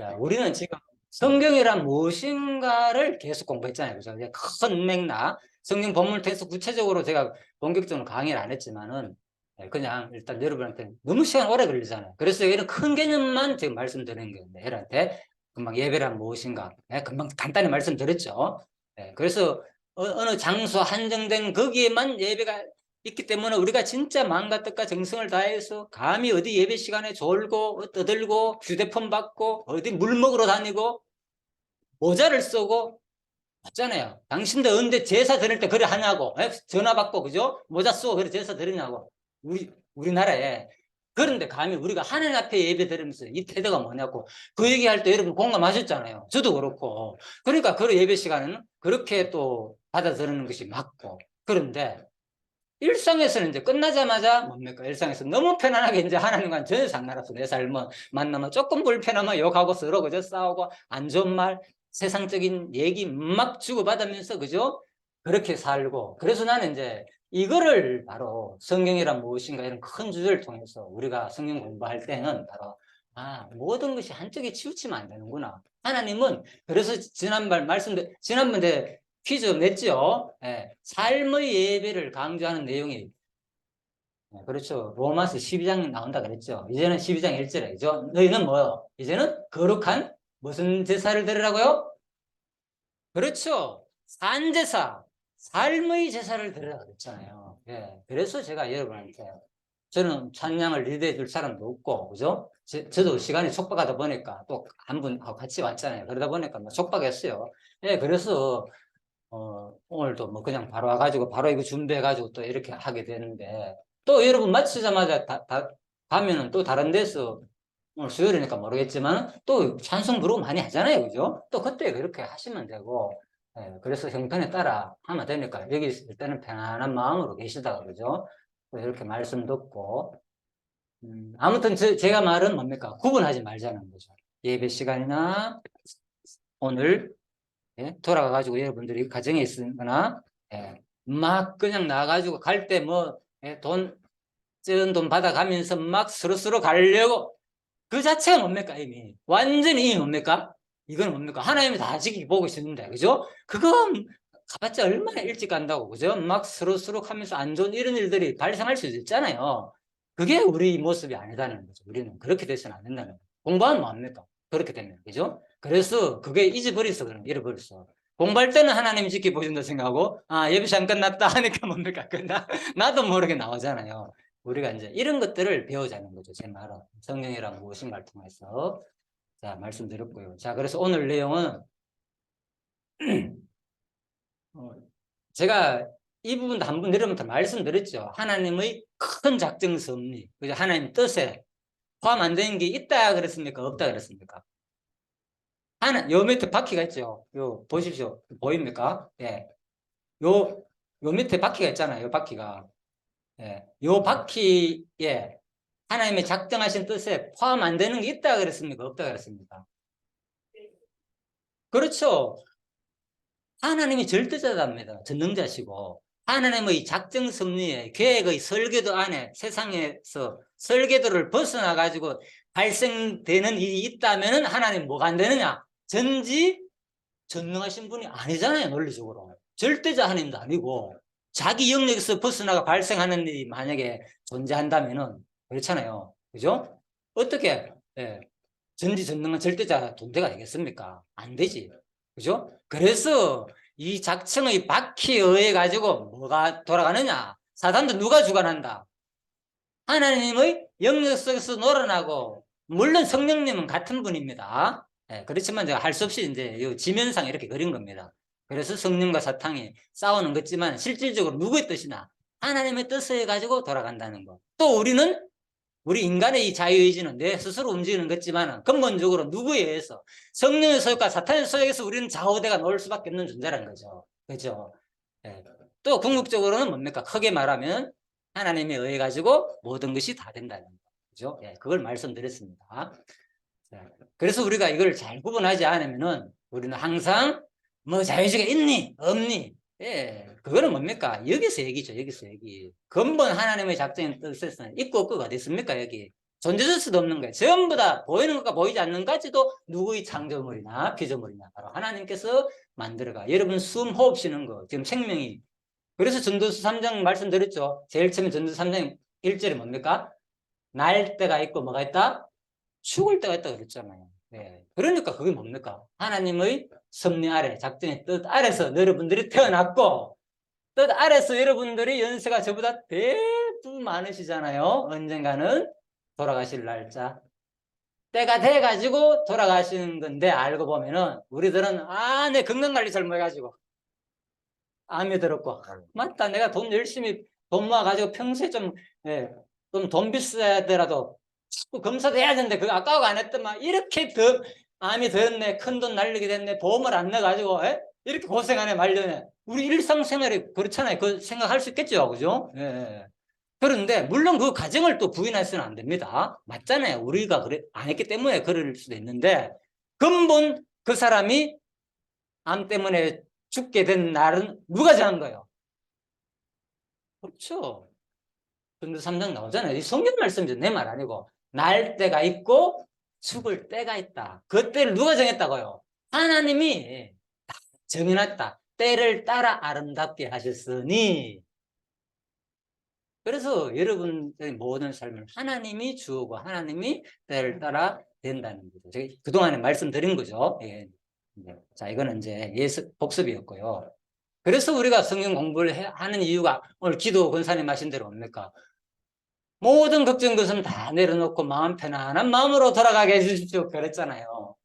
자, 우리는 지금 성경이란 무엇인가를 계속 공부했잖아요. 그죠? 이제 큰 맥락, 성경 본문을 통해서 구체적으로 제가 본격적으로 강의를 안 했지만은, 그냥 일단 여러분한테 너무 시간 오래 걸리잖아요. 그래서 이런 큰 개념만 지금 말씀드리는 거예요. 여러분한테 금방 예배란 무엇인가, 금방 간단히 말씀드렸죠. 그래서 어느 장소 한정된 거기에만 예배가 있기 때문에 우리가 진짜 마음과 뜻과 정성을 다해서 감히 어디 예배 시간에 졸고 떠들고 휴대폰 받고 어디 물 먹으러 다니고 모자를 쓰고 맞잖아요. 당신들 언제 제사 드릴 때 그래 하냐고, 전화 받고 그죠? 모자 쓰고 그래 제사 드리냐고. 우리나라에. 그런데 감히 우리가 하나님 앞에 예배 드리면서 이 태도가 뭐냐고 그 얘기할 때 여러분 공감하셨잖아요. 저도 그렇고. 그러니까 그 예배 시간에는 그렇게 또 받아들이는 것이 맞고. 그런데 일상에서는 이제 끝나자마자 뭡니까? 일상에서 너무 편안하게 이제 하나님과는 전혀 상관없어. 내 삶은 만나면 조금 불편하면 욕하고 서로 그저 싸우고 안 좋은 말, 세상적인 얘기 막 주고받으면서 그죠? 그렇게 살고. 그래서 나는 이제 이거를 바로 성경이란 무엇인가 이런 큰 주제를 통해서 우리가 성경 공부할 때는 바로 모든 것이 한쪽에 치우치면 안 되는구나. 하나님은 그래서 지난번에 퀴즈 냈죠. 삶의 예배를 강조하는 내용이 그렇죠. 로마서 12장 나온다 그랬죠. 이제는 12장 1절에 그죠? 너희는 뭐요? 이제는 거룩한 무슨 제사를 드리라고요? 그렇죠. 산제사, 삶의 제사를 드리라 그랬잖아요. 그래서 제가 여러분한테 저는 찬양을 리드해 줄 사람도 없고, 그죠? 저도 시간이 촉박하다 보니까 또 한 분하고 같이 왔잖아요. 그러다 보니까 뭐 촉박했어요. 그래서 오늘도 뭐 그냥 바로 와가지고 바로 이거 준비해가지고 또 이렇게 하게 되는데 또 여러분 마치자마자 가면은 또 다른 데서 오늘 수요일이니까 모르겠지만 또 찬송 부르고 많이 하잖아요. 그죠? 또 그때 그렇게 하시면 되고 그래서 형편에 따라 하면 되니까 여기 있을 때는 편안한 마음으로 계시다가 그죠? 또 이렇게 말씀 듣고 아무튼 제가 말은 뭡니까? 구분하지 말자는 거죠. 예배 시간이나 오늘 돌아가가지고 여러분들이 가정에 있거나 막 그냥 나가가지고 갈 때 뭐 적은 돈 받아가면서 막 스르스르 가려고 그 자체가 뭡니까? 이미 완전히 이미 뭡니까? 이건 뭡니까? 하나님이 다 지켜보고 있는데 그죠? 그건 가봤자 얼마나 일찍 간다고 그죠? 막 스르스르 하면서 안 좋은 이런 일들이 발생할 수도 있잖아요. 그게 우리 모습이 아니다는 거죠. 우리는 그렇게 돼서는 안 된다는 거죠. 공부하면 뭐합니까? 그렇게 되면 그죠? 그래서 그게 잊어버렸어. 그럼 잃어버렸어. 공부할 때는 하나님이 지켜보신다 생각하고 예배 시간 끝났다 하니까 뭡니까? 나도 모르게 나오잖아요. 우리가 이제 이런 것들을 배우자는 거죠. 제 말은 성경이란 무엇인가를 통해서 자 말씀드렸고요. 자 그래서 오늘 내용은 제가 이 부분도 한번 내려부터 말씀드렸죠. 하나님의 큰 작정 섭리, 그죠? 하나님 뜻에 포함 안 되는 게 있다 그랬습니까? 없다 그랬습니까? 요 밑에 바퀴가 있죠. 요 보십시오. 보입니까? 요 밑에 바퀴가 있잖아요. 요 바퀴가. 요 바퀴에 하나님의 작정하신 뜻에 포함 안 되는 게 있다 그랬습니까? 없다 그랬습니까? 그렇죠. 하나님이 절대자답니다. 전능자시고 하나님의 작정 섭리에 계획의 설계도 안에 세상에서 설계도를 벗어나 가지고 발생되는 일이 있다면 하나님 뭐가 안 되느냐? 전지 전능하신 분이 아니잖아요. 논리적으로. 절대자 하나님도 아니고 자기 영역에서 벗어나가 발생하는 일이 만약에 존재한다면은 그렇잖아요. 그죠? 어떻게 전지전능한 절대자 존재가 되겠습니까? 안 되지. 그죠? 그래서 이 작정의 바퀴에 의해 가지고 뭐가 돌아가느냐? 사단도 누가 주관한다? 하나님의 영역 속에서 놀아나고 물론 성령님은 같은 분입니다. 그렇지만 제가 할 수 없이 이제 이 지면상 이렇게 그린 겁니다. 그래서 성령과 사탄이 싸우는 거지만 실질적으로 누구의 뜻이나 하나님의 뜻을 가지고 돌아간다는 거. 또 우리 인간의 이 자유의지는 내 스스로 움직이는 거지만 근본적으로 누구에 의해서 성령의 소유과 사탄의 소유에서 우리는 좌우대가 놓을 수밖에 없는 존재라는 거죠. 그죠? 또 궁극적으로는 뭡니까? 크게 말하면 하나님에 의해 가지고 모든 것이 다 된다는 거죠. 그걸 말씀드렸습니다. 그래서 우리가 이걸 잘 구분하지 않으면은 우리는 항상 뭐 자유주의가 있니? 없니? 그거는 뭡니까? 여기서 얘기죠. 여기서 얘기. 근본 하나님의 작정인 뜻에서는 있고 없고가 어디 있습니까? 여기. 존재될 수도 없는 거예요. 전부 다 보이는 것과 보이지 않는 것까지도 누구의 창조물이나 피조물이냐. 바로 하나님께서 만들어가. 여러분 숨 호흡 쉬는 거 지금 생명이. 그래서 전도서 3장 말씀드렸죠. 제일 처음에 전도서 3장 1절이 뭡니까? 날 때가 있고 뭐가 있다? 죽을 때가 있다 그랬잖아요. 네. 그러니까 그게 뭡니까? 하나님의 섭리 아래, 작전의 뜻 아래서 여러분들이 태어났고, 뜻 아래서 여러분들이 연세가 저보다 대부 많으시잖아요. 언젠가는 돌아가실 날짜. 때가 돼가지고 돌아가시는 건데, 알고 보면은, 우리들은, 내 건강관리 잘못해가지고, 암이 들었고, 맞다. 내가 돈 열심히 돈 모아가지고 평소에 좀, 예, 좀 돈 비싸더라도 자꾸 검사도 해야 되는데, 그거 아까워 안 했더만, 이렇게 더 암이 들었네. 큰 돈 날리게 됐네. 보험을 안 내가지고, 이렇게 고생하네, 말년에. 우리 일상생활이 그렇잖아요. 그 생각할 수 있겠죠. 그죠? 예. 그런데, 물론 그 가정을 또 부인해서는 안 됩니다. 맞잖아요. 우리가 그래, 안 했기 때문에 그럴 수도 있는데, 근본 그 사람이 암 때문에 죽게 된 날은 누가 정한 거예요? 그렇죠. 근데 3장 나오잖아요. 이 성경 말씀이죠. 내 말 아니고. 날 때가 있고 죽을 때가 있다. 그 때를 누가 정했다고요? 하나님이 정해놨다. 때를 따라 아름답게 하셨으니. 그래서 여러분들의 모든 삶을 하나님이 주고 하나님이 때를 따라 된다는 거죠. 제가 그동안에 말씀드린 거죠. 예. 자, 이거는 이제 복습이었고요. 그래서 우리가 성경 공부를 하는 이유가 오늘 기도 권사님 하신 대로 뭡니까? 모든 걱정 것은 다 내려놓고 마음 편안한 마음으로 돌아가게 해주십시오. 그랬잖아요.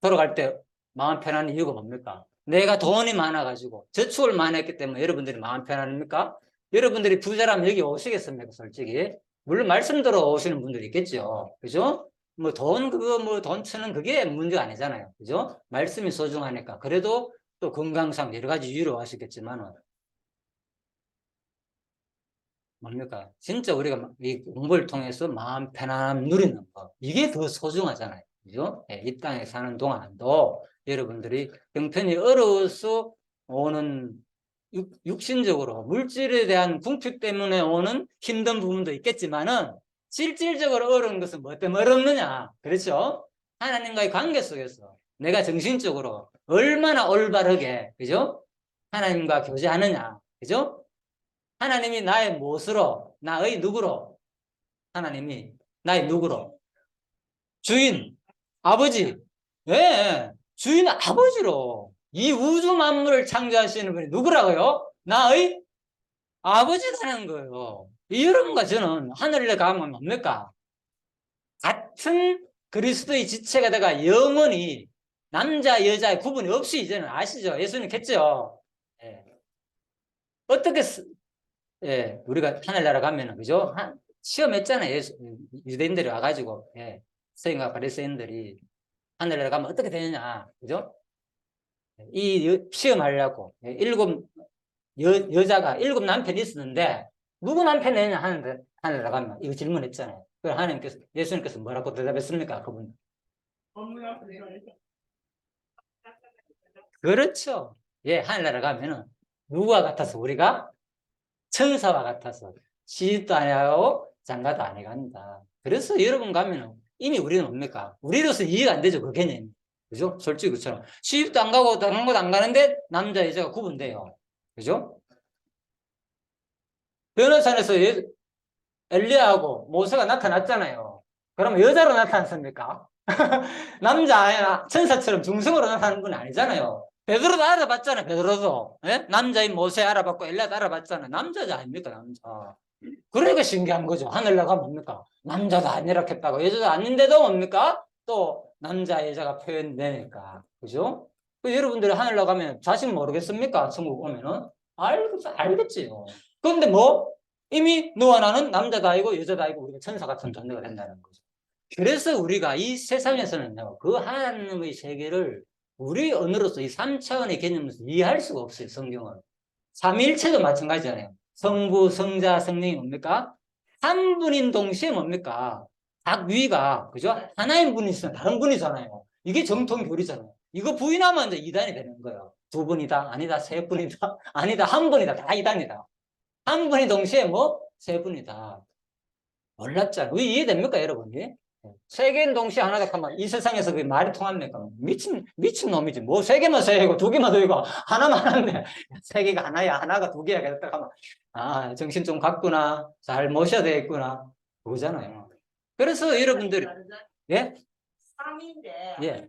돌아갈 때 마음 편한 이유가 뭡니까? 내가 돈이 많아가지고 저축을 많이 했기 때문에 여러분들이 마음 편합니까? 여러분들이 부자라면 여기 오시겠습니까? 솔직히. 물론 말씀 들어 오시는 분들이 있겠죠. 그죠? 뭐 돈 쓰는 그게 문제가 아니잖아요. 그죠? 말씀이 소중하니까. 그래도 또 건강상 여러 가지 이유로 하시겠지만 뭡니까? 진짜 우리가 이 공부를 통해서 마음 편안함 누리는 거. 이게 더 소중하잖아요. 그죠? 예, 이 땅에 사는 동안도 여러분들이 형편이 어려워서 오는 육신적으로 물질에 대한 궁핍 때문에 오는 힘든 부분도 있겠지만은 실질적으로 어려운 것은 뭐 때문에 어렵느냐? 그렇죠? 하나님과의 관계 속에서 내가 정신적으로 얼마나 올바르게, 그죠? 하나님과 교제하느냐? 그죠? 하나님이 나의 무엇으로, 나의 누구로, 하나님이 나의 누구로, 주인, 아버지, 예, 주인 아버지로 이 우주 만물을 창조하시는 분이 누구라고요? 나의 아버지라는 거예요. 여러분과 저는 하늘에 가면 뭡니까? 같은 그리스도의 지체가 돼가 영원히 남자, 여자의 구분이 없이 이제는 아시죠? 예수님 겠죠? 예. 어떻게 예, 우리가 하늘나라 가면은, 그죠? 시험했잖아요. 유대인들이 와가지고, 예, 서인과 바리새인들이 하늘나라 가면 어떻게 되느냐, 그죠? 시험하려고, 예, 여자가 7남편이 있었는데, 누구 남편 되느냐 하는데, 하늘나라 가면, 이거 질문했잖아요. 그래서 예수님께서 뭐라고 대답했습니까? 그분. 그렇죠. 예, 하늘나라 가면은, 누구와 같아서 우리가 천사와 같아서 시집도 안 하고 장가도 안 해간다. 그래서 여러분 가면은 이미 우리는 뭡니까? 우리로서 이해가 안 되죠, 그 개념이. 그죠? 솔직히 그렇죠. 시집도 안 가고 다른 곳도 안 가는데 남자, 여자가 구분돼요. 그죠? 변호사에서 엘리야하고 모세가 나타났잖아요. 그러면 여자로 나타났습니까? 남자, 천사처럼 중성으로 나타나는 건 아니잖아요. 베드로도 알아봤잖아요, 베드로도. 예? 남자인 모세 알아봤고, 엘리야도 알아봤잖아요. 남자자 아닙니까, 남자. 그러니까 신기한 거죠. 하늘나가 뭡니까? 남자도 안 이렇겠다고, 여자도 아닌데도 뭡니까? 또 남자, 여자가 표현되니까. 그죠? 여러분들이 하늘나가 가면 자식 모르겠습니까? 천국 오면은? 알겠지요. 그런데 뭐? 이미 너와 나는 남자도 아니고 여자도 아니고 우리가 천사 같은 존재가 된다는 거죠. 그래서 우리가 이 세상에서는요, 그 하나님의 세계를 우리 언어로서 이 3차원의 개념에서 이해할 수가 없어요, 성경은. 삼위일체도 마찬가지잖아요. 성부, 성자, 성령이 뭡니까? 한 분인 동시에 뭡니까? 각 위가, 그죠? 하나인 분이 있으면 다른 분이잖아요. 이게 정통 교리잖아요. 이거 부인하면 이제 이단이 되는 거예요. 두 분이다, 아니다, 세 분이다, 아니다, 한 분이다, 다 이단이다. 한 분이 동시에 뭐? 세 분이다. 놀랍잖아요. 왜 이해됩니까, 여러분이? 세 개는 동시에 하나다 하면 이 세상에서 그게 말이 통합니까? 미친 놈이지. 뭐 세 개만 세 개고 두 개만 더 이고 하나만 하는데 세 개가 하나야, 하나가 두 개야. 그랬다 하면 아, 정신 좀 갔구나. 잘 모셔야 되겠구나. 그거잖아요. 그래서 여러분들이, 예? 3인데 예.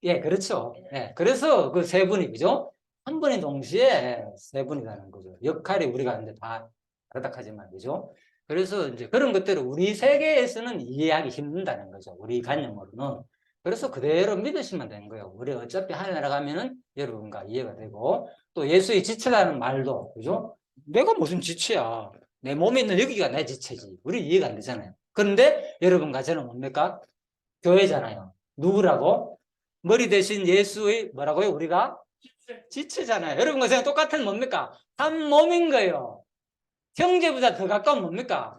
예, 그렇죠. 예. 그래서 그 세 분이, 그죠? 한 분이 동시에 세 분이라는 거죠. 역할이 우리가 이제 다 다르다 하지만, 그죠? 그래서 이제 그런 것들을 우리 세계에서는 이해하기 힘든다는 거죠. 우리 관념으로는. 그래서 그대로 믿으시면 되는 거예요. 우리 어차피 하늘나라 가면은 여러분과 이해가 되고, 또 예수의 지체라는 말도, 그죠? 내가 무슨 지체야. 내 몸에 있는 여기가 내 지체지. 우리 이해가 안 되잖아요. 그런데 여러분과 저는 뭡니까? 교회잖아요. 누구라고? 머리 대신 예수의 뭐라고요? 우리가 지체잖아요. 여러분과 저랑 똑같은 뭡니까? 한 몸인 거예요. 형제보다 더 가까운 뭡니까?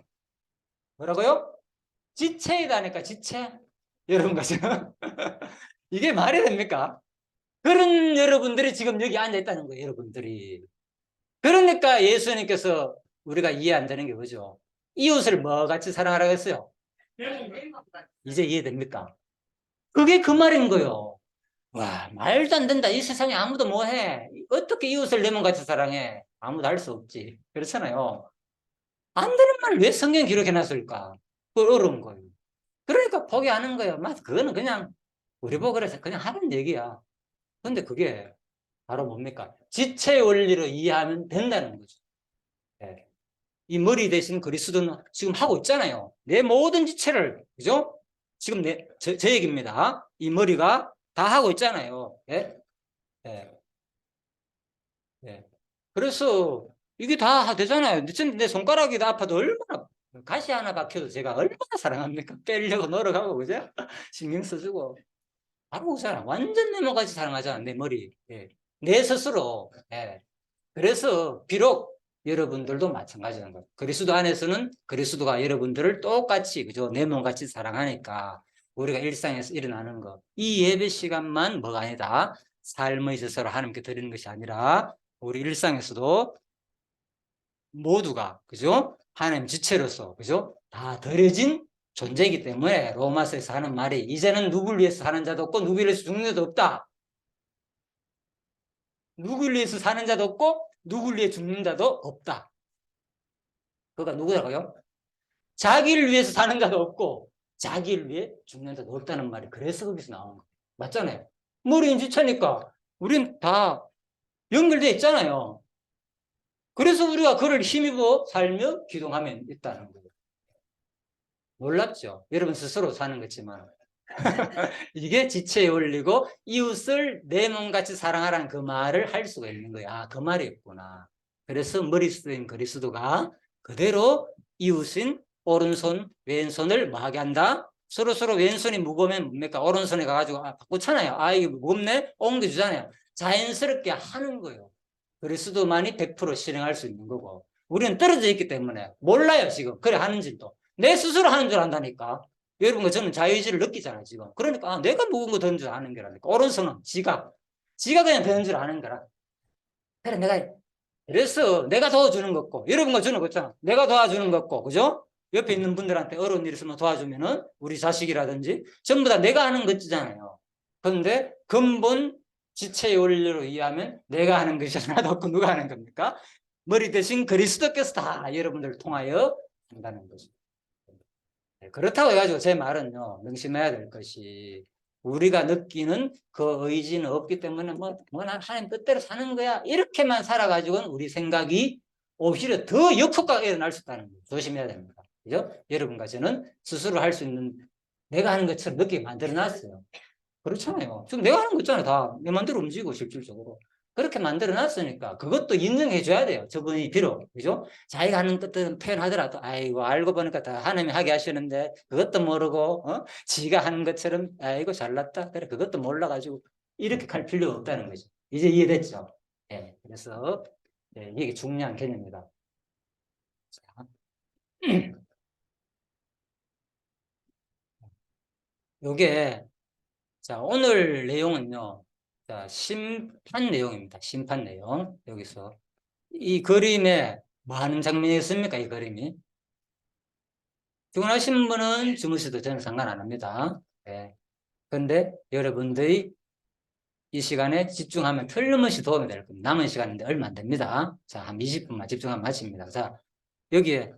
뭐라고요? 지체이다니까, 지체. 여러분과 저는 이게 말이 됩니까? 그런 여러분들이 지금 여기 앉아 있다는 거예요, 여러분들이. 그러니까 예수님께서 우리가 이해 안 되는 게 뭐죠? 이웃을 뭐 같이 사랑하라고 했어요? 이제 이해됩니까? 그게 그 말인 거예요. 와, 말도 안 된다. 이 세상에 아무도 뭐 해. 어떻게 이웃을 내 몸같이 사랑해? 아무도 할 수 없지. 그렇잖아요. 안 되는 말을 왜 성경 기록해 놨을까? 그 어려운 거예요. 그러니까 포기하는 거예요. 맞, 그거는 그냥 우리 보고 그래서 그냥 하는 얘기야. 근데 그게 바로 뭡니까? 지체 원리로 이해하면 된다는 거죠. 네. 이 머리 대신 그리스도는 지금 하고 있잖아요. 내 모든 지체를, 그죠? 지금 제 얘기입니다. 이 머리가 다 하고 있잖아요. 예? 예. 예. 그래서 이게 다 되잖아요. 내 손가락이 다 아파도 얼마나, 가시 하나 박혀도 제가 얼마나 사랑합니까? 빼려고 노력하고, 그죠? 신경 써주고. 바로 그잖아. 완전 내 몸같이 사랑하잖아, 내 머리. 예. 내 스스로. 예. 그래서 비록 여러분들도 마찬가지인 거예요. 그리스도 안에서는 그리스도가 여러분들을 똑같이, 그죠? 내 몸같이 사랑하니까 우리가 일상에서 일어나는 것. 이 예배 시간만 뭐가 아니다. 삶의 제사로 하나님께 드리는 것이 아니라 우리 일상에서도 모두가, 그죠? 하나님 지체로서, 그죠? 다 더해진 존재이기 때문에 로마서에서 하는 말이 이제는 누구를 위해서 사는 자도 없고 누구를 위해서 죽는 자도 없다. 누구를 위해서 사는 자도 없고 누구를 위해 죽는 자도 없다. 그가 누구라고요? 자기를 위해서 사는 자도 없고 자기를 위해 죽는 자도 없다는 말이 그래서 거기서 나오는 거예요. 맞잖아요. 머리는 지체니까 우린 다 연결되어 있잖아요. 그래서 우리가 그를 힘입어 살며 기동하면 있다는 거예요. 놀랍죠? 여러분 스스로 사는 거지만 이게 지체에 올리고 이웃을 내 몸같이 사랑하라는 그 말을 할 수가 있는 거야. 아, 그 말이었구나. 그래서 머리쓰인 그리스도가 그대로 이웃인 오른손, 왼손을 뭐하게 한다? 서로 왼손이 무거우면 뭡니까? 오른손에 가가지고 바꾸잖아요. 아, 이거 무겁네? 옮겨주잖아요. 자연스럽게 하는 거예요. 그리스도만이 100% 실행할 수 있는 거고. 우리는 떨어져 있기 때문에 몰라요, 지금. 그래 하는 줄도. 내 스스로 하는 줄 안다니까. 여러분과 저는 자유의지를 느끼잖아요, 지금. 그러니까 내가 무거운 거 드는 줄 아는 거라니까. 오른손은 지가 그냥 되는 줄 아는 거라. 그래, 그래서 내가 도와주는 거 없고, 여러분과 저는 그렇잖아. 내가 도와주는 거 없고, 그죠? 옆에 있는 분들한테 어려운 일 있으면 도와주면은, 우리 자식이라든지, 전부 다 내가 하는 것이잖아요. 그런데 근본 지체의 원리로 이해하면 내가 하는 것이 하나도 없고, 누가 하는 겁니까? 머리 대신 그리스도께서 다 여러분들을 통하여 한다는 거죠. 그렇다고 해가지고 제 말은요, 명심해야 될 것이, 우리가 느끼는 그 의지는 없기 때문에 난 하나님 뜻대로 사는 거야. 이렇게만 살아가지고는 우리 생각이 오히려 더 역효과가 일어날 수 있다는 거 조심해야 됩니다. 그죠? 여러분과 저는 스스로 할 수 있는 내가 하는 것처럼 느끼게 만들어 놨어요. 그렇잖아요. 지금 내가 하는 거 있잖아요. 다 내 맘대로 움직이고 실질적으로. 그렇게 만들어 놨으니까 그것도 인정해 줘야 돼요. 저분이 비록, 그죠? 자기가 하는 것들은 표현하더라도, 아이고, 알고 보니까 다 하나님이 하게 하시는데 그것도 모르고, 지가 하는 것처럼, 아이고, 잘났다. 그래, 그것도 몰라가지고 이렇게 갈 필요가 없다는 거죠. 이제 이해됐죠? 예. 그래서, 예, 이게 중요한 개념입니다. 자, 요게, 자, 오늘 내용은요, 자, 심판 내용입니다. 심판 내용. 여기서. 이 그림에 뭐 하는 장면이 있습니까? 이 그림이. 피곤하신 분은 주무셔도 저는 상관 안 합니다. 예. 근데 여러분들이 이 시간에 집중하면 틀림없이 도움이 될 겁니다. 남은 시간인데 얼마 안 됩니다. 자, 한 20분만 집중하면 마칩니다. 자, 여기에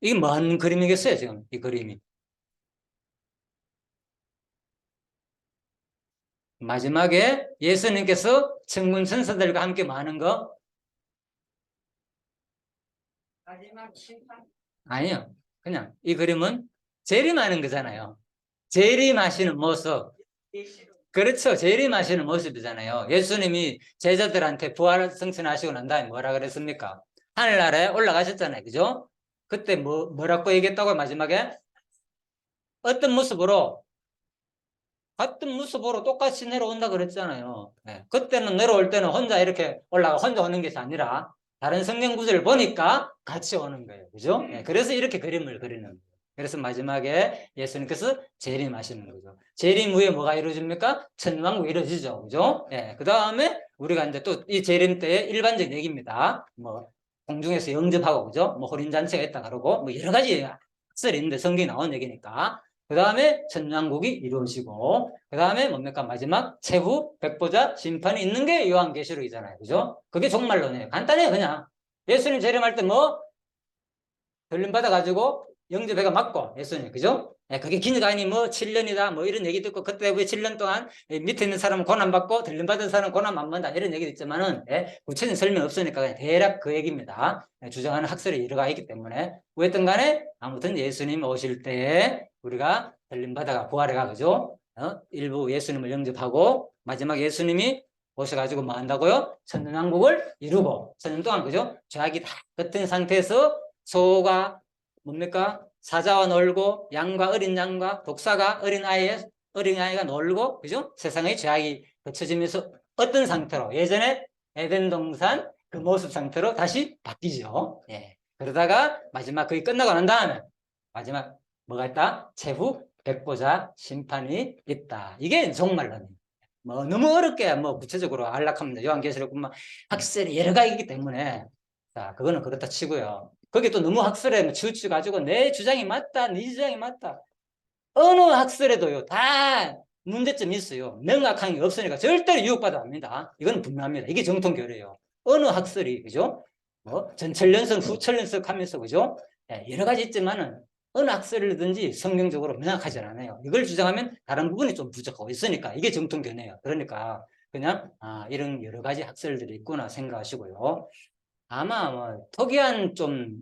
이게 뭔 그림이겠어요, 지금 이 그림이. 마지막에 예수님께서 천군 천사들과 함께 뭐 하는 거? 마지막 심판. 아니요. 그냥 이 그림은 재림하는 거잖아요. 재림하시는 모습. 계시로. 그렇죠. 재림하시는 모습이잖아요. 예수님이 제자들한테 부활 승천하시고 난 다음에 뭐라 그랬습니까? 하늘나라에 올라가셨잖아요. 그죠? 그때 뭐라고 얘기했다고요, 마지막에? 어떤 모습으로? 같은 모습으로 똑같이 내려온다 그랬잖아요. 네. 그때는 내려올 때는 혼자 이렇게 혼자 오는 것이 아니라 다른 성경 구절을 보니까 같이 오는 거예요. 그죠? 네. 그래서 이렇게 그림을 그리는 거예요. 그래서 마지막에 예수님께서 재림하시는 거죠. 재림 후에 뭐가 이루어집니까? 천왕국이 이루어지죠. 그죠? 예. 그 다음에 우리가 이제 또 이 재림 때의 일반적 얘기입니다. 뭐, 공중에서 영접하고, 그죠? 뭐, 호린잔치가 있다 그러고, 뭐, 여러 가지 학설이 있는데 성경에 나온 얘기니까. 그 다음에 천왕국이 이루어지고, 그 다음에 뭡니까? 마지막 최후 백보자 심판이 있는 게 요한계시록이잖아요. 그죠? 그게 종말론이에요. 간단해요, 그냥. 예수님 재림할 때 뭐? 들림 받아가지고 영접회가 맞고 예수님, 그죠? 예, 그게 기간이 뭐 7년이다 뭐 이런 얘기도 있고, 그때 왜 7년 동안 밑에 있는 사람은 고난받고 들림 받은 사람은 고난 안 받는다 이런 얘기도 있지만은, 예, 구체적인 설명 없으니까 그냥 대략 그 얘기입니다. 예, 주장하는 학설이 여러 가지 있기 때문에. 어쨌든 간에 아무튼 예수님 오실 때에 우리가 들림 받아가 부활해가, 그죠? 일부 예수님을 영접하고 마지막 예수님이 오셔가지고 뭐 한다고요? 천년왕국을 이루고 1000년 동안, 그죠? 죄악이 다 끝은 상태에서 소가 뭡니까? 사자와 놀고 양과 어린 양과 독사가 어린아이가 놀고, 그죠? 세상의 죄악이 거쳐지면서 어떤 상태로, 예전에 에덴 동산 그 모습 상태로 다시 바뀌죠. 예. 그러다가 마지막 그게 끝나고 난 다음에 마지막 뭐가 있다? 최후 백보자 심판이 있다. 이게 종말론이에요. 뭐 너무 어렵게 뭐 구체적으로 안락합니다. 요한계시록뿐만 학설이 여러 가지이기 때문에, 자, 그거는 그렇다 치고요. 거기 또 너무 학설에 치우쳐가지고 내 주장이 맞다, 네 주장이 맞다. 어느 학설에도요, 다 문제점이 있어요. 명확한 게 없으니까 절대로 유혹받아 합니다. 이건 분명합니다. 이게 정통교리예요. 어느 학설이, 그죠? 뭐, 전철연석, 후철연석 하면서, 그죠? 예, 여러 가지 있지만은, 어느 학설이든지 성경적으로 명확하지 않아요. 이걸 주장하면 다른 부분이 좀 부족하고 있으니까, 이게 정통교리예요. 그러니까, 그냥, 이런 여러 가지 학설들이 있구나 생각하시고요. 아마 뭐 특이한 좀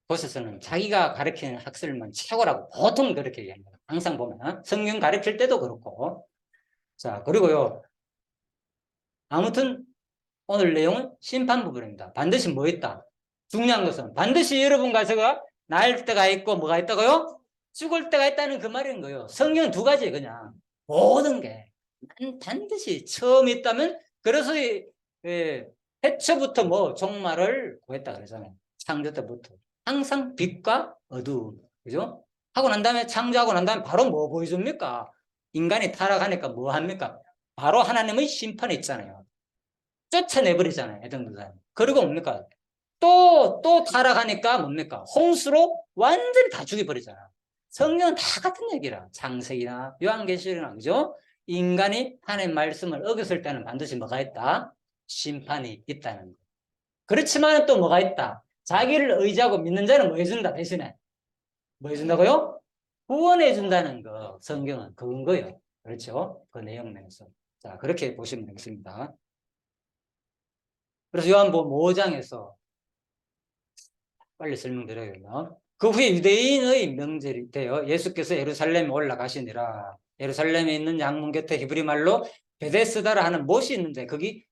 곳에서는 자기가 가르치는 학설만 최고라고 보통 그렇게 얘기합니다. 항상 보면 성경 가르칠 때도 그렇고. 자, 그리고요, 아무튼 오늘 내용은 심판 부분입니다. 반드시 뭐 있다? 중요한 것은 반드시 여러분 가서가 날 때가 있고 뭐가 있다고요? 죽을 때가 있다는 그 말인 거예요. 성경은 두 가지예요. 그냥 모든 게 반드시 처음 있다면, 그래서 태초부터 뭐 종말을 구했다 그러잖아요. 창조 때부터 항상 빛과 어두움, 그죠? 하고 난 다음에, 창조하고 난 다음에 바로 뭐 보여줍니까? 인간이 타락하니까 뭐 합니까? 바로 하나님의 심판이 있잖아요. 쫓아내버리잖아요, 에덴동산. 그리고 뭡니까? 또 타락하니까 뭡니까? 홍수로 완전히 다 죽여버리잖아. 성경은 다 같은 얘기라. 창세기나 요한계시록이나, 그죠? 인간이 하나님의 말씀을 어겼을 때는 반드시 뭐가 있다? 심판이 있다는 거. 그렇지만 또 뭐가 있다? 자기를 의지하고 믿는 자는 뭐 해준다, 대신에. 뭐 해준다고요? 구원해 준다는 거. 성경은 그건 거예요. 그렇죠? 그 내용 면에서. 자, 그렇게 보시면 되겠습니다. 그래서 요한복음 5장에서 빨리 설명드려요. 그 후에 유대인의 명절이 되어 예수께서 예루살렘에 올라가시니라. 예루살렘에 있는 양문 곁에 히브리 말로 베데스다라 하는 못이 있는데, 거기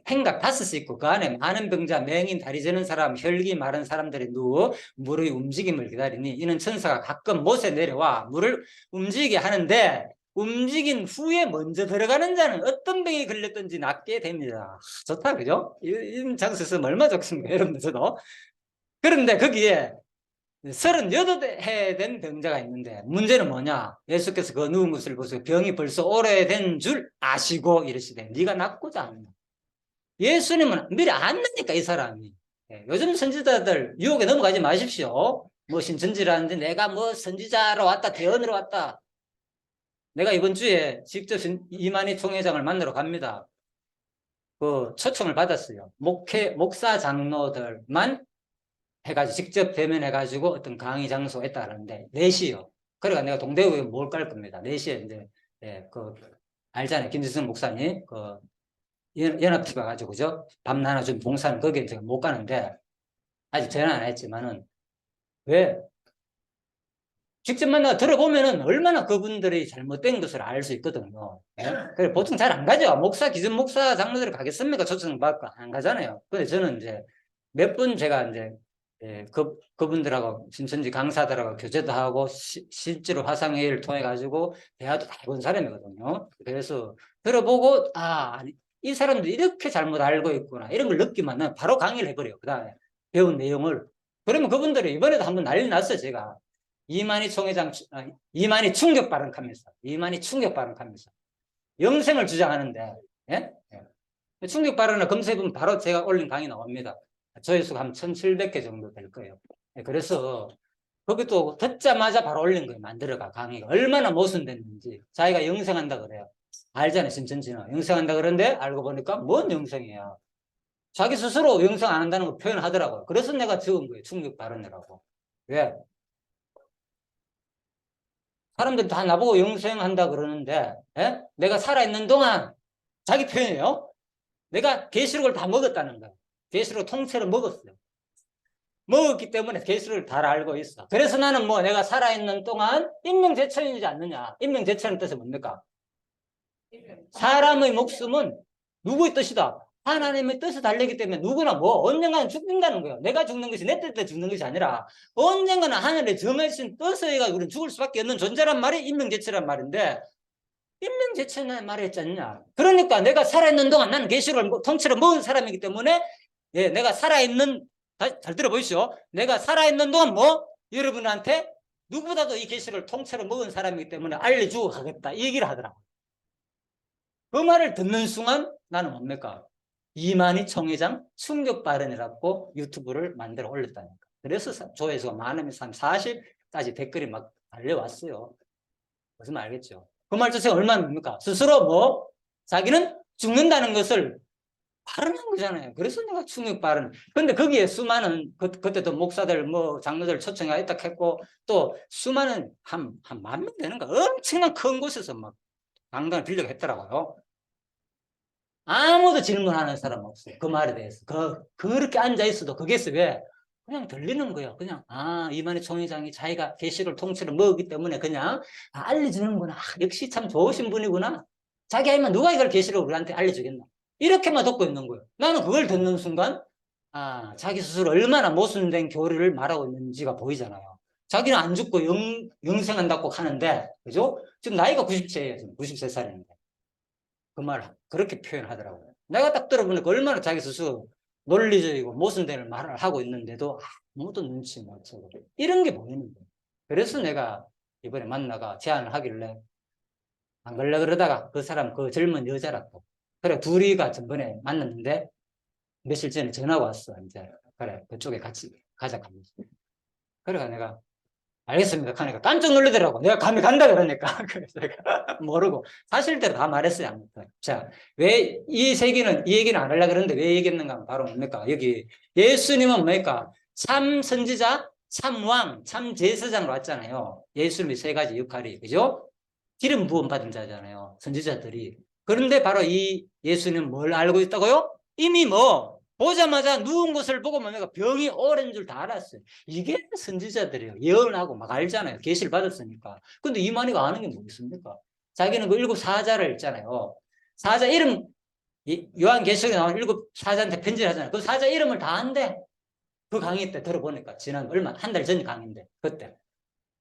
행각 다섯이 있고 그 안에 많은 병자, 맹인, 다리 저는 사람, 혈기 마른 사람들이 누워 물의 움직임을 기다리니, 이는 천사가 가끔 못에 내려와 물을 움직이게 하는데, 움직인 후에 먼저 들어가는 자는 어떤 병이 걸렸든지 낫게 됩니다. 좋다, 그죠? 이 장소에서 얼마나 좋습니까, 여러분들도. 그런데 거기에 38해 된 병자가 있는데, 문제는 뭐냐? 예수께서 그 누운 것을 보시고 병이 벌써 오래된 줄 아시고 이러시되, 네가 낫고자 한다. 예수님은 미리 안다니까, 이 사람이. 요즘 선지자들 유혹에 넘어가지 마십시오. 뭐 신천지라는데 내가 뭐 선지자로 왔다, 대언으로 왔다. 내가 이번 주에 직접 이만희 총회장을 만나러 갑니다. 그 초청을 받았어요. 목사 장로들만 해가지고 직접 대면해가지고 어떤 강의 장소에 있다 그러는데 4시요. 그러니까 내가 동대구에 못 갈 겁니다. 4시에 이제 그 알잖아요. 김지성 목사님 그 연합팀 가가지고 그죠? 밤 하나 좀 봉사는 거기에 제가 못 가는데 아직 전화 안 했지만은 왜 직접 만나 들어보면은 얼마나 그분들이 잘못된 것을 알 수 있거든요. 예? 그래 보통 잘 안 가죠. 기존 목사 장로들이 가겠습니까? 초청 받고 안 가잖아요. 근데 저는 이제 몇 분 제가 이제 그분들하고 신천지 강사들하고 교제도 하고 실제로 화상회의를 통해 가지고 대화도 다 해본 사람이거든요. 그래서 들어보고 이 사람들이 이렇게 잘못 알고 있구나 이런 걸 느끼면 바로 강의를 해버려요. 그다음에 배운 내용을. 그러면 그분들이 이번에도 한번 난리 났어요. 제가 이만희 총회장 이만희 충격 발언하면서 영생을 주장하는데 예? 예. 충격 발언을 검색해보면 바로 제가 올린 강의 나옵니다. 조회수가 한 1700개 정도 될 거예요. 예, 그래서 거기도 듣자마자 바로 올린 거예요. 만들어가 강의가 얼마나 모순됐는지. 자기가 영생한다 그래요. 알잖아요. 신천지는 영생한다 그러는데 알고 보니까 뭔 영생이야. 자기 스스로 영생 안 한다는 거 표현하더라고요. 그래서 내가 적은 거예요. 충격 발언이라고. 왜? 사람들이 다 나보고 영생한다 그러는데 내가 살아있는 동안 자기 표현이에요. 내가 계시록을 다 먹었다는 거예요. 계시록 통째로 먹었어요. 먹었기 때문에 계시록을 다 알고 있어. 그래서 나는 뭐 내가 살아있는 동안 인명제천이지 않느냐. 인명제천의 뜻이 뭡니까? 사람의 목숨은 누구의 뜻이다? 하나님의 뜻에 달리기 때문에 누구나 뭐 언젠가는 죽는다는 거예요. 내가 죽는 것이 내 뜻에 죽는 것이 아니라 언젠가는 하늘의 정해진 뜻에 의해 우리는 죽을 수밖에 없는 존재란 말이 인명제천이란 말인데 인명제천이라는 말이 있지 않냐. 그러니까 내가 살아있는 동안 나는 계시록을 통째로 먹은 사람이기 때문에 내가 살아있는 잘 들어보시오. 내가 살아있는 동안 뭐 여러분한테 누구보다도 이 계시록을 통째로 먹은 사람이기 때문에 알려주고 가겠다 이 얘기를 하더라고요. 그 말을 듣는 순간 나는 뭡니까? 이만희 총회장 충격 발언이라고 유튜브를 만들어 올렸다니까. 그래서 조회수가 많으면서 한 40까지 댓글이 막 달려왔어요. 무슨 말 알겠죠? 그 말 자체가 얼마나 뭡니까? 스스로 뭐 자기는 죽는다는 것을 발언한 거잖아요. 그래서 내가 충격 발언. 근데 거기에 수많은 그때도 목사들 뭐 장로들 초청이 있다 했고 또 수많은 한 10,000명 되는가 엄청난 큰 곳에서 막 강단을 빌려고 했더라고요. 아무도 질문하는 사람 없어요. 그 말에 대해서. 그렇게 앉아있어도 거기에서 왜? 그냥 들리는 거예요. 그냥, 이만희 총회장이 자기가 계시를 통째로 먹었기 때문에 그냥 알려주는구나. 역시 참 좋으신 분이구나. 자기 아니면 누가 이걸 계시를 우리한테 알려주겠나. 이렇게만 듣고 있는 거예요. 나는 그걸 듣는 순간, 자기 스스로 얼마나 모순된 교리를 말하고 있는지가 보이잖아요. 자기는 안 죽고 영생한다고 하는데, 그죠? 지금 나이가 90세예요. 지금 93살인데. 그 말 그렇게 표현하더라고요. 내가 딱 들어보니까 얼마나 자기 스스로 논리적이고 모순되는 말을 하고 있는데도 아무도 눈치 못 채고 이런 게 보이는 거예요. 그래서 내가 이번에 만나가 제안을 하길래 안 걸려 그러다가 그 사람 그 젊은 여자라고 그래 둘이가 전번에 만났는데 며칠 전에 전화가 왔어. 이제 그래 그쪽에 같이 가자 하면서 그래가 내가 알겠습니다. 하니까 깜짝 놀라더라고. 내가 감히 간다 그러니까. 그래서 내가 모르고 사실대로 다 말했어요. 아무튼. 자, 왜 이 얘기는 안 하려고 그러는데 왜 얘기했는가 바로 뭡니까? 여기 예수님은 뭡니까? 참 선지자, 참 왕, 참 제사장으로 왔잖아요. 예수님의 3가지 역할이. 그죠? 기름 부음 받은 자잖아요. 선지자들이. 그런데 바로 이 예수님은 뭘 알고 있다고요? 이미 뭐 보자마자 누운 것을 보고 뭡니까? 병이 오랜 줄 다 알았어요. 이게 선지자들이에요. 예언하고 막 알잖아요. 계시를 받았으니까. 근데 이만희가 아는 게 뭐 있습니까? 자기는 그 7 사자를 읽잖아요. 사자 이름, 요한계시록에 나오는 7 사자한테 편지를 하잖아요. 그 사자 이름을 다 안대. 그 강의 때 들어보니까 지난 한 달 전 강의인데 그때.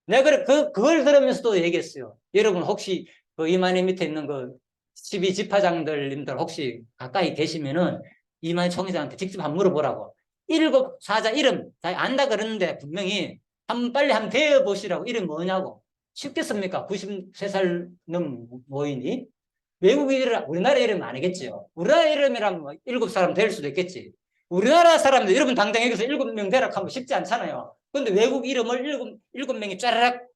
내가 그걸 들으면서도 얘기했어요. 여러분 혹시 그 이만희 밑에 있는 그 12지파장들님들 혹시 가까이 계시면은 이만희 총회장한테 직접 한번 물어보라고. 7 사자 이름 다 안다 그러는데 분명히 빨리 한번 대어보시라고. 이름 뭐냐고. 쉽겠습니까? 93살 넘은 모인이. 외국 이름, 우리나라 이름 아니겠지요. 우리나라 이름이라면 7 사람 될 수도 있겠지. 우리나라 사람들 여러분 당장 여기서 7명 대라 하면 쉽지 않잖아요. 근데 외국 이름을 일곱 명이 쫘라락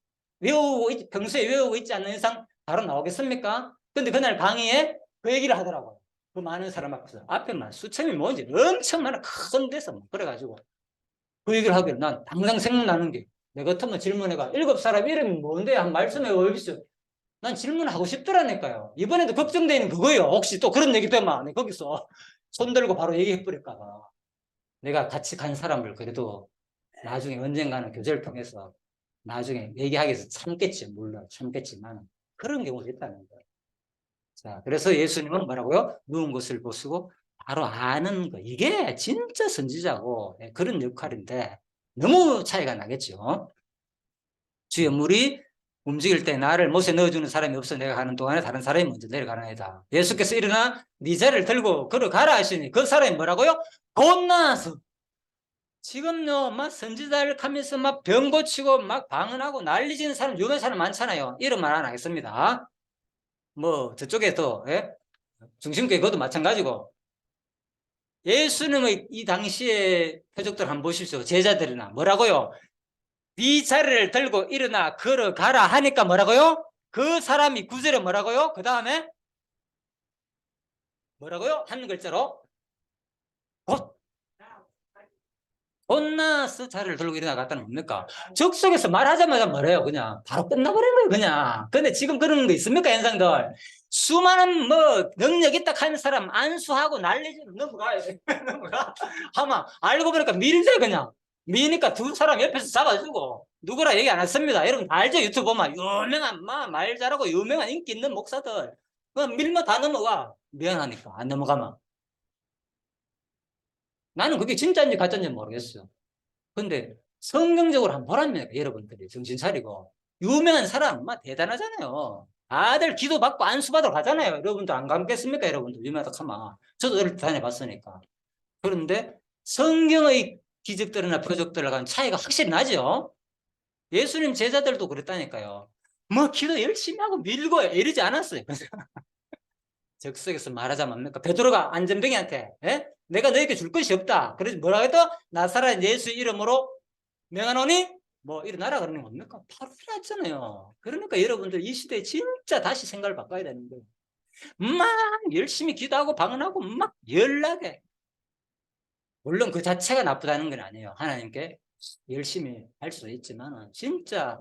평소에 외우고 있지 않는 이상 바로 나오겠습니까? 근데 그날 강의에 그 얘기를 하더라고요. 그 많은 사람 앞에서. 앞에만 수천이 모인지 엄청 많은 큰 데서 막 그래가지고 그 얘기를 하길래 난 당장 생각나는 게 내 같으면 질문해가 7사람 이름이 뭔데? 한 말씀해 보십시오. 난 질문하고 싶더라니까요. 이번에도 걱정되는 그거예요. 혹시 또 그런 얘기 때문에 거기서 손들고 바로 얘기해버릴까봐. 내가 같이 간 사람을 그래도 나중에 언젠가는 교제를 통해서 나중에 얘기하기 위해서 참겠지. 물론 참겠지만 그런 경우도 있다는 거예요. 자, 그래서 예수님은 뭐라고요? 누운 것을 보시고 바로 아는 거. 이게 진짜 선지자고 그런 역할인데 너무 차이가 나겠죠. 주여 물이 움직일 때 나를 못에 넣어주는 사람이 없어 내가 가는 동안에 다른 사람이 먼저 내려가는 아니다. 예수께서 일어나 네 자리를 들고 걸어가라 하시니 그 사람이 뭐라고요? 곧 나와서 지금요 막 선지자를 하면서 막 병 고치고 막 방언하고 난리지는 사람 유명한 사람 많잖아요. 이름 말 안 하겠습니다. 뭐 저쪽에도 중심교회 그것도 마찬가지고 예수님의 이 당시의 표적들 한번 보십시오. 제자들이나 뭐라고요? 네 자리를 들고 일어나 걸어가라 하니까 뭐라고요? 그 사람이 구절에 뭐라고요? 그 다음에 뭐라고요? 한 글자로 곧 나서 자리를 들고 일어나갔다는 뭡니까? 적속에서 말하자마자 뭐래요? 그냥 바로 끝나버린 거예요 그냥. 근데 지금 그런 거 있습니까 현상들? 수많은 뭐 능력 있다 하는 사람 안수하고 난리지는 넘어가야 돼. 넘어가. 하면 알고 보니까 밀대 그냥. 미니까 두 사람 옆에서 잡아주고 누구라 얘기 안 했습니다. 여러분 다 알죠? 유튜브 보면 유명한 말 잘하고 유명한 인기 있는 목사들 밀면 다 넘어가. 미안하니까 안 넘어가면. 나는 그게 진짜인지 가짜인지 모르겠어요. 근데 성경적으로 한번 보라면 여러분들이 정신 차리고 유명한 사람 막 대단하잖아요. 다들 기도받고 안수받으러 가잖아요. 여러분들 안 가겠습니까? 여러분들 유명하다 하면 저도 어릴 때 다녀봤으니까. 그런데 성경의 기적들이나 표적들과는 차이가 확실히 나죠. 예수님 제자들도 그랬다니까요. 뭐 기도 열심히 하고 밀고 이러지 않았어요. 적석에서 말하자면 뭡니까? 베드로가 안전병이한테 내가 너에게 줄 것이 없다. 그래서 뭐라고 했다? 나사렛 예수 이름으로 명하노니 뭐 일어나라 그러는 겁니까? 바로 일어났잖아요. 그러니까 여러분들 이 시대에 진짜 다시 생각을 바꿔야 되는 거예요. 막 열심히 기도하고 방언하고 막 열나게. 물론 그 자체가 나쁘다는 건 아니에요. 하나님께 열심히 할 수도 있지만 진짜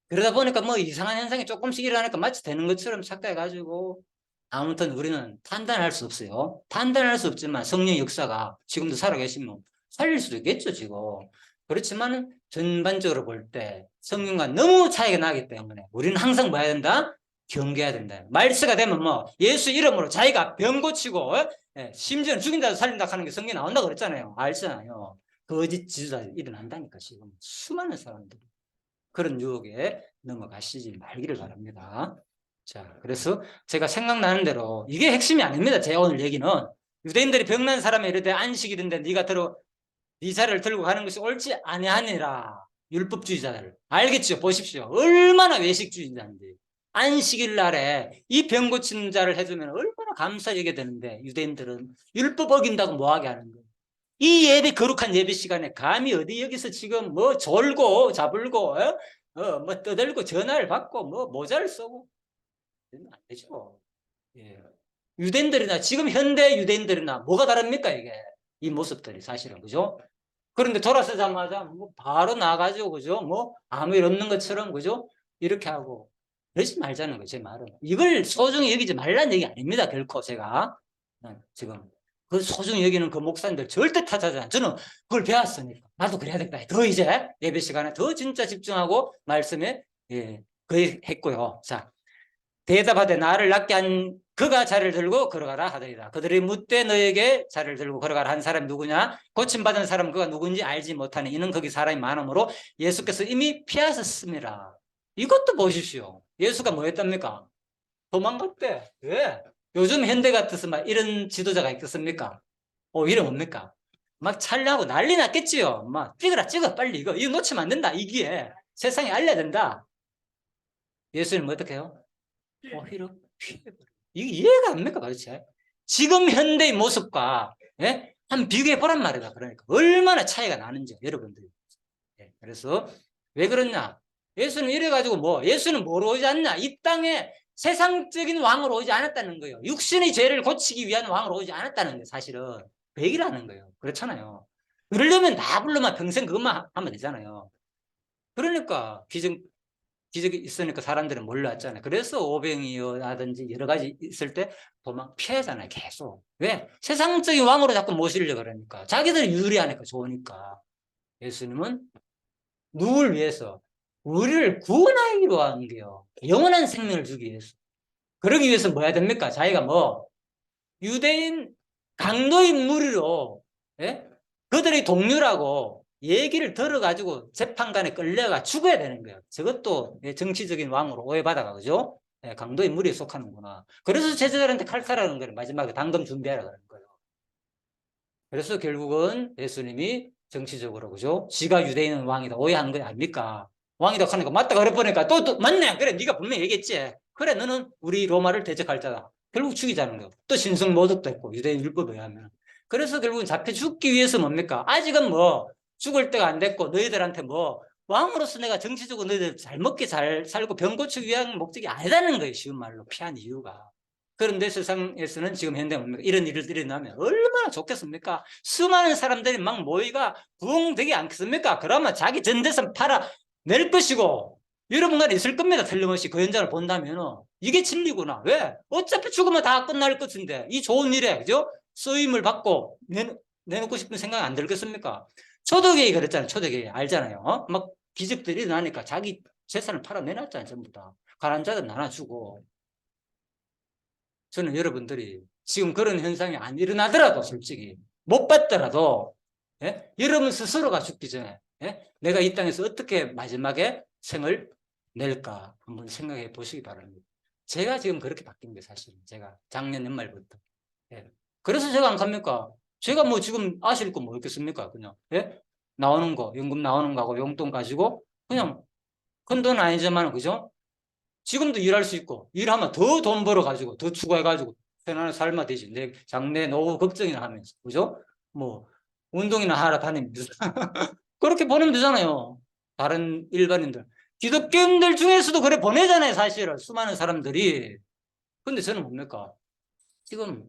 그러다 보니까 뭐 이상한 현상이 조금씩 일어나니까 마치 되는 것처럼 착각해가지고 아무튼 우리는 판단할 수 없어요. 판단할 수 없지만 성령 역사가 지금도 살아계시면 살릴 수도 있겠죠 지금. 그렇지만 전반적으로 볼 때 성령과 너무 차이가 나기 때문에 우리는 항상 뭐 해야 된다? 경계해야 된다. 말세가 되면 뭐 예수 이름으로 자기가 병 고치고 심지어는 죽인 자도 살린다 하는 게 성경에 나온다 그랬잖아요. 알잖아요. 거짓 지도자들이 일어난다니까 지금 수많은 사람들이 그런 유혹에 넘어가시지 말기를 바랍니다. 자, 그래서 제가 생각나는 대로 이게 핵심이 아닙니다. 제 오늘 얘기는 유대인들이 병난 사람에 이르되 안식일인데 네가 네 자리를 들고 가는 것이 옳지 아니하니라. 율법주의자들 알겠죠? 보십시오. 얼마나 외식주의자인지. 안식일 날에 이 병 고치는 자를 해주면 얼마나 감사하게 되는데 유대인들은 율법 어긴다고 뭐하게 하는 거예요. 이 예배 거룩한 예배 시간에 감히 어디 여기서 지금 뭐 졸고 자불고 뭐 떠들고 전화를 받고 뭐 모자를 쓰고 안 되죠. 예. 유대인들이나 지금 현대 유대인들이나 뭐가 다릅니까 이게 이 모습들이 사실은 그죠? 그런데 돌아서자마자 뭐 바로 나가지고 그죠? 뭐 아무 일 없는 것처럼 그죠? 이렇게 하고 그러지 말자는 거죠 제 말은. 이걸 소중히 여기지 말라는 얘기 아닙니다 결코 제가 지금 그 소중히 여기는 그 목사님들 절대 탓하지 않아요. 저는 그걸 배웠으니까 나도 그래야 되겠다. 더 이제 예배 시간에 더 진짜 집중하고 말씀에 거의 했고요. 자, 대답하되 나를 낫게 한 그가 자리를 들고 걸어가라 하더이다. 그들이 묻되 너에게 자리를 들고 걸어가라 한 사람이 누구냐? 고침받은 사람 그가 누군지 알지 못하니 이는 거기 사람이 많으므로 예수께서 이미 피하셨습니다. 이것도 보십시오. 예수가 뭐 했답니까? 도망갔대. 왜? 요즘 현대 같아서 막 이런 지도자가 있겠습니까? 오히려 뭡니까? 막 찰나고 난리 났겠지요. 막 찍어 빨리 이거 놓치면 안 된다. 이 기회에 세상에 알려야 된다. 예수님은 어떻게 해요? 오히려 피해버려. 이게 이해가 안 됩니까 도대체? 지금 현대의 모습과 한번 비교해 보란 말이다. 그러니까 얼마나 차이가 나는지 여러분들이 그래서 왜 그러냐? 예수는 이래가지고 예수는 뭐로 오지 않냐? 이 땅에 세상적인 왕으로 오지 않았다는 거예요. 육신의 죄를 고치기 위한 왕으로 오지 않았다는 거예요. 사실은 그 얘기를 하는 거예요. 그렇잖아요. 그러려면 나 불러만 평생 그것만 하면 되잖아요. 그러니까 기적이 있으니까 사람들은 몰려왔잖아요. 그래서 오병이어라든지 여러 가지 있을 때 도망 피하잖아요. 계속. 왜? 세상적인 왕으로 자꾸 모시려고 그러니까. 자기들이 유리하니까 좋으니까. 예수님은 누굴 위해서? 우리를 구원하기로 하는 게요. 영원한 생명을 주기 위해서. 그러기 위해서 뭐 해야 됩니까? 자기가 유대인 강도인 무리로, 예? 그들의 동료라고 얘기를 들어가지고 재판관에 끌려가 죽어야 되는 거예요. 저것도 정치적인 왕으로 오해받아가, 그죠? 예, 강도인 무리에 속하는구나. 그래서 제자들한테 칼탈하는 거예요. 마지막에 당금 준비하라 그러는 거예요. 그래서 결국은 예수님이 정치적으로, 그죠? 지가 유대인 왕이다 오해하는 거 아닙니까? 왕이다 하니까 맞다 그래 보니까 또 맞네. 그래, 네가 분명히 얘기했지. 그래, 너는 우리 로마를 대적할 자다. 결국 죽이자는 거예요. 또 신성모독도 했고 유대인 율법에 의하면. 그래서 결국은 잡혀 죽기 위해서 뭡니까? 아직은 죽을 때가 안 됐고 너희들한테 왕으로서 내가 정치적으로 너희들 잘 먹게 잘 살고 병 고치기 위한 목적이 아니라는 거예요. 쉬운 말로 피한 이유가. 그런데 세상에서는 지금 현대 뭡니까? 이런 일을 일어나면 얼마나 좋겠습니까? 수많은 사람들이 막 모이가 부흥되지 않겠습니까? 그러면 자기 전재산 팔아 낼 것이고 여러분 간에 있을 겁니다. 틀림없이 그 현장을 본다면 이게 진리구나. 왜? 어차피 죽으면 다 끝날 것인데 이 좋은 일에, 그죠? 쓰임을 받고 내놓고 싶은 생각 안 들겠습니까? 초대교회 그랬잖아요. 초대교회 알잖아요. 막 기적들이 일어나니까 자기 재산을 팔아 내놨잖아요. 전부 다. 가난한 자들 나눠주고. 저는 여러분들이 지금 그런 현상이 안 일어나더라도 솔직히 못 봤더라도, 예? 여러분 스스로가 죽기 전에, 예? 내가 이 땅에서 어떻게 마지막에 생을 낼까 한번 생각해 보시기 바랍니다. 제가 지금 그렇게 바뀐 게 사실은 제가 작년 연말부터. 예. 그래서 제가 안 갑니까? 제가 지금 아실 거 뭐 있겠습니까? 그냥, 예? 나오는 거, 연금 나오는 거하고 용돈 가지고 그냥 큰 돈 아니지만, 그죠? 지금도 일할 수 있고 일하면 더 돈 벌어가지고 더 추가해가지고 편안한 삶아 되지. 내 장래 노후 걱정이나 하면서, 그죠? 운동이나 하러 다니면서 그렇게 보내면 되잖아요. 다른 일반인들, 기독교인들 중에서도 그래 보내잖아요. 사실은 수많은 사람들이. 근데 저는 뭡니까? 지금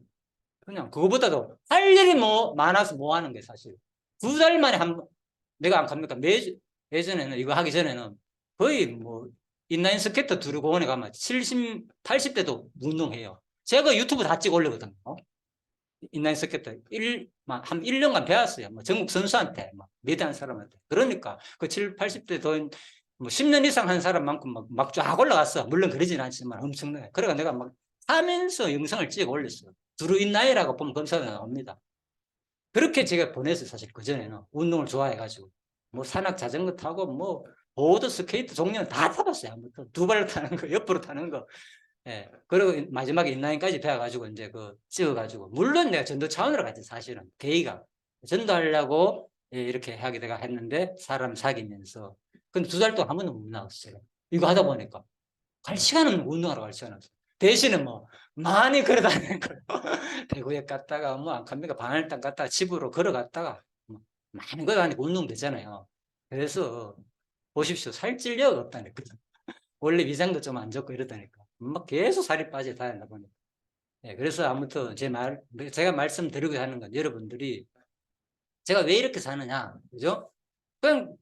그냥 그거보다도 할 일이 많아서 뭐 하는 게 사실. 2달 만에 내가 안 갑니까? 예전에는 이거 하기 전에는 거의 인라인 스케이트 두르고원에 가면 70, 80대도 운동해요. 제가 유튜브 다 찍어 올리거든요. 인라인 스케이트 한 1년간 배웠어요. 전국 선수한테, 매대한 사람한테. 그러니까 그 70, 80대 도 10년 이상 한 사람만큼 막 쫙 올라갔어. 물론 그러진 않지만 엄청나게. 그래가 내가 막 하면서 영상을 찍어 올렸어요. 두루 인라이라고 보면 검사가 나옵니다. 그렇게 제가 보냈어요. 사실 그전에는 운동을 좋아해가지고 산악 자전거 타고 보드 스케이트 종류는 다 타봤어요. 아무튼 두 발로 타는 거, 옆으로 타는 거. 예. 그리고 마지막에 인라인까지 배워가지고 이제 찍어가지고, 물론 내가 전도 차원으로 갔지 사실은. 계기가 전도하려고 이렇게 하게 내가 했는데 사람 사귀면서. 근데 2달 동안 한 번도 못 나왔어요. 이거 하다 보니까 갈 시간은 운동하러 갈 시간 없어요. 대신에 많이 걸어 다니는 거예요. 대구역 갔다가 안 갑니까? 반월당 갔다가 집으로 걸어갔다가 많이 걸어 다니고 운동 되잖아요. 그래서 보십시오. 살찔 려가 없다니까. 원래 위장도 좀 안 좋고 이러다니까. 막 계속 살이 빠져 다니다 보니까. 예, 그래서 아무튼 제가 말씀드리고 하는 건 여러분들이 제가 왜 이렇게 사느냐, 그죠? 그냥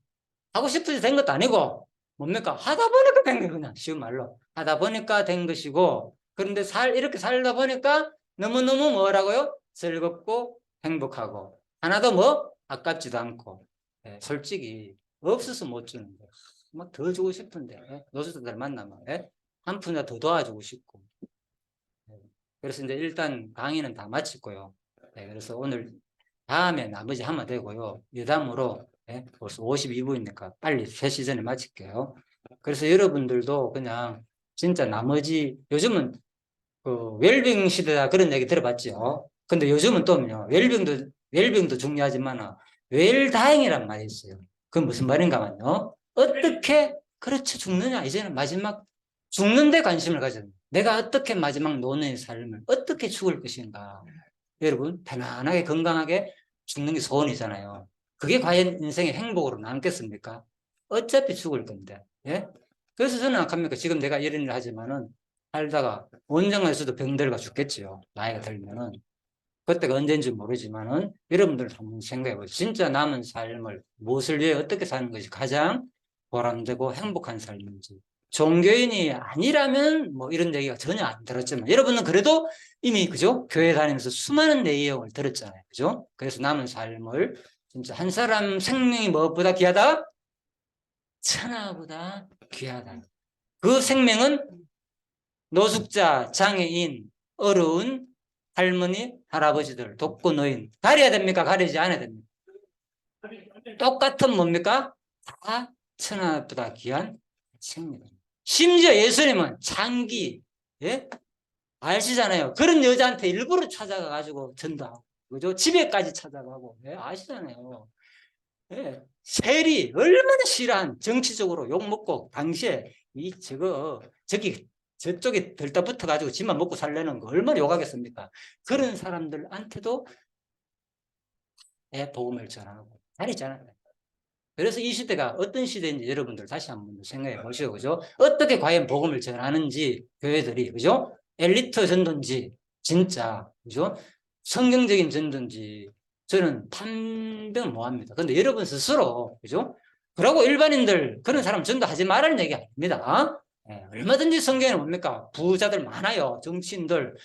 하고 싶어서 된 것도 아니고 뭡니까? 하다 보니까 된 거예요. 그냥 쉬운 말로 하다 보니까 된 것이고, 그런데 이렇게 살다 보니까 너무너무 뭐라고요? 즐겁고 행복하고 하나도 아깝지도 않고. 예, 솔직히 없어서 못 주는 거예요. 막 더 주고 싶은데, 예? 노숙자들 만나면, 예? 한 푼이라도 더 도와주고 싶고. 예. 그래서 이제 일단 강의는 다 마쳤고요. 예, 그래서 오늘 다음에 나머지 하면 되고요. 여담으로, 예? 벌써 52분이니까 빨리 3시 전에 마칠게요. 그래서 여러분들도 그냥 진짜 나머지, 요즘은 웰빙 시대다 그런 얘기 들어봤죠. 근데 요즘은 또요, 웰빙도 중요하지만 웰다잉이란 말이 있어요. 그건 무슨 말인가면요, 어떻게 그렇죠 죽느냐, 이제는 마지막 죽는 데 관심을 가져야 돼요. 내가 어떻게 마지막 노년의 삶을 어떻게 죽을 것인가. 여러분 편안하게 건강하게 죽는 게 소원이잖아요. 그게 과연 인생의 행복으로 남겠습니까? 어차피 죽을 건데. 예? 그래서 저는 아깝니까? 지금 내가 이런 일을 하지만은 살다가 언젠가에서도 병들가 죽겠지요. 나이가 들면은. 그때가 언제인지 모르지만은 여러분들 한번 생각해 보세요. 진짜 남은 삶을 무엇을 위해 어떻게 사는 것이 가장 보람되고 행복한 삶인지. 종교인이 아니라면 뭐 이런 얘기가 전혀 안 들었지만 여러분은 그래도 이미 그죠? 교회 다니면서 수많은 내용을 들었잖아요. 그죠? 그래서 남은 삶을 진짜 한 사람 생명이 무엇보다 귀하다? 천하보다 귀하다. 그 생명은 노숙자, 장애인, 어려운 할머니, 할아버지들, 독거노인 가려야 됩니까? 가리지 않아야 됩니까? 똑같은 뭡니까? 다 천하보다 귀한 생명. 심지어 예수님은 장기, 예? 아시잖아요. 그런 여자한테 일부러 찾아가 가지고 전도하고, 그죠? 집에까지 찾아가고, 예? 아시잖아요. 예. 세리 얼마나 싫어한 정치적으로 욕먹고 당시에 저기 저쪽에 들떠붙어 가지고 집만 먹고 살려는 거 얼마나 욕하겠습니까? 그런 사람들한테도 복음을 전하고 가리잖아요. 그래서 이 시대가 어떤 시대인지 여러분들 다시 한번 생각해 보시고, 그죠? 어떻게 과연 복음을 전하는지, 교회들이, 그죠? 엘리트 전도인지, 진짜, 그죠? 성경적인 전도인지, 저는 판별 못 합니다. 근데 여러분 스스로, 그죠? 그러고 일반인들, 그런 사람 전도하지 말라는 얘기 아닙니다. 얼마든지 성경에는 뭡니까? 부자들 많아요. 정치인들,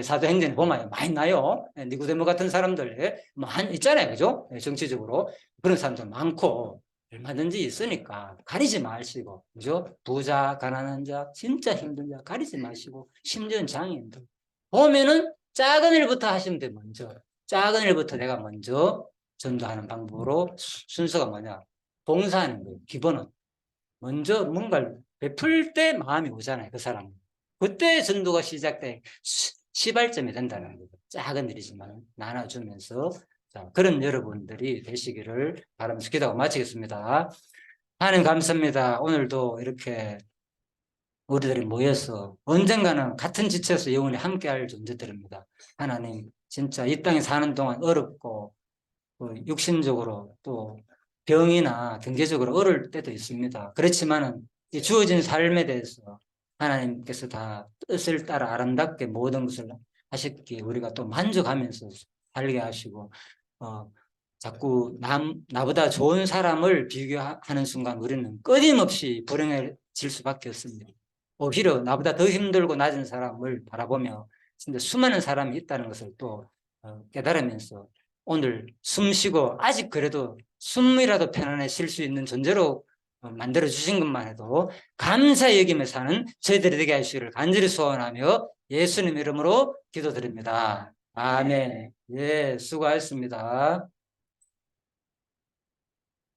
사도행전에 보면 많이 나요. 니고데모 같은 사람들, 많이 있잖아요. 그죠? 정치적으로. 그런 사람들 많고 얼마든지 있으니까 가리지 마시고, 그죠? 부자, 가난한 자, 진짜 힘든 자 가리지 마시고, 심지어 장애인들 보면은 작은 일부터 하시면 돼. 먼저 작은 일부터 내가 먼저 전도하는 방법으로 순서가 뭐냐? 봉사하는 거예요. 기본은 먼저 뭔가를 베풀 때 마음이 오잖아요. 그 사람은 그때 전도가 시작돼 시발점이 된다는 거죠. 작은 일이지만 나눠주면서, 자, 그런 여러분들이 되시기를 바라면서 기도하고 마치겠습니다. 하나님 감사합니다. 오늘도 이렇게 우리들이 모여서 언젠가는 같은 지체에서 영원히 함께할 존재들입니다. 하나님, 진짜 이 땅에 사는 동안 어렵고 육신적으로 또 병이나 경제적으로 어려울 때도 있습니다. 그렇지만은 이 주어진 삶에 대해서 하나님께서 다 뜻을 따라 아름답게 모든 것을 하셨기에 우리가 또 만족하면서 살게 하시고, 자꾸 나보다 좋은 사람을 비교하는 순간 우리는 끊임없이 불행해질 수밖에 없습니다. 오히려 나보다 더 힘들고 낮은 사람을 바라보며 진짜 수많은 사람이 있다는 것을 또 깨달으면서 오늘 숨 쉬고 아직 그래도 숨이라도 편안히 쉴 수 있는 존재로 만들어 주신 것만 해도 감사 여기며 사는 저희들이 되게 하시기를 간절히 소원하며 예수님 이름으로 기도드립니다. 아멘. 예, 수고하셨습니다.